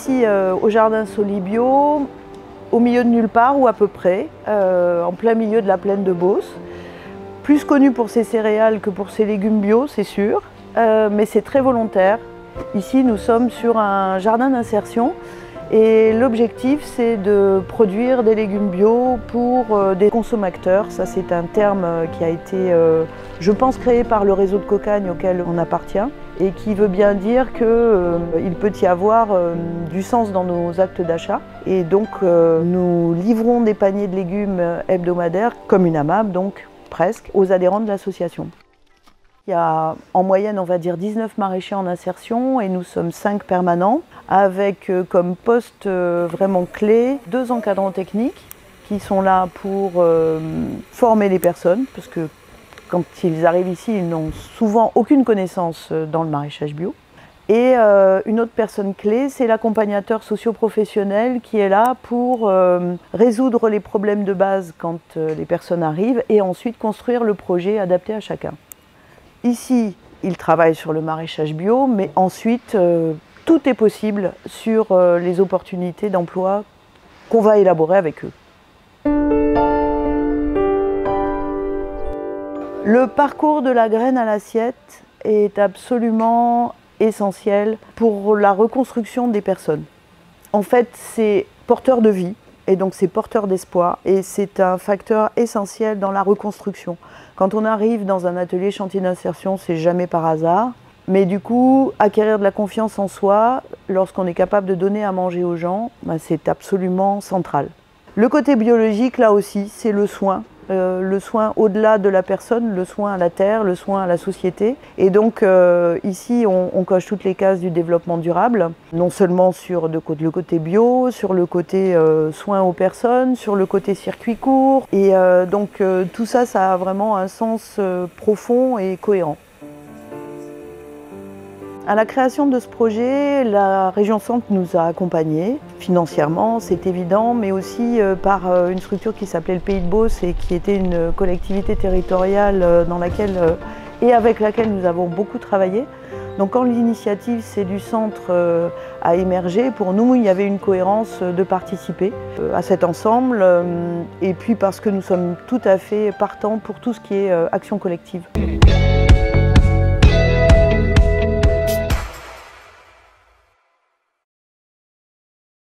ici au jardin Solibio, au milieu de nulle part ou à peu près, en plein milieu de la plaine de Beauce. Plus connu pour ses céréales que pour ses légumes bio, c'est sûr, mais c'est très volontaire. Ici, nous sommes sur un jardin d'insertion et l'objectif, c'est de produire des légumes bio pour des consommateurs. Ça, c'est un terme qui a été, je pense, créé par le réseau de Cocagne auquel on appartient et qui veut bien dire qu'il peut y avoir du sens dans nos actes d'achat. Et donc, nous livrons des paniers de légumes hebdomadaires, comme une AMAP, donc presque, aux adhérents de l'association. Il y a en moyenne, on va dire, 19 maraîchers en insertion et nous sommes 5 permanents avec comme poste vraiment clé 2 encadrants techniques qui sont là pour former les personnes parce que quand ils arrivent ici, ils n'ont souvent aucune connaissance dans le maraîchage bio. Et une autre personne clé, c'est l'accompagnateur socio-professionnel qui est là pour résoudre les problèmes de base quand les personnes arrivent et ensuite construire le projet adapté à chacun. Ici, ils travaillent sur le maraîchage bio, mais ensuite, tout est possible sur les opportunités d'emploi qu'on va élaborer avec eux. Le parcours de la graine à l'assiette est absolument essentiel pour la reconstruction des personnes. En fait, c'est porteur de vie. Et donc c'est porteur d'espoir et c'est un facteur essentiel dans la reconstruction. Quand on arrive dans un atelier chantier d'insertion, c'est jamais par hasard. Mais du coup, acquérir de la confiance en soi, lorsqu'on est capable de donner à manger aux gens, c'est absolument central. Le côté biologique, là aussi, c'est le soin. Le soin au-delà de la personne, le soin à la terre, le soin à la société. Et donc ici, on coche toutes les cases du développement durable, non seulement sur le côté bio, sur le côté soin aux personnes, sur le côté circuit court. Et donc tout ça, ça a vraiment un sens profond et cohérent. À la création de ce projet, la région Centre nous a accompagnés financièrement, c'est évident, mais aussi par une structure qui s'appelait le Pays de Beauce et qui était une collectivité territoriale dans laquelle, et avec laquelle nous avons beaucoup travaillé. Donc quand l'initiative C'est du Centre a émergé, pour nous, il y avait une cohérence de participer à cet ensemble et puis parce que nous sommes tout à fait partants pour tout ce qui est action collective.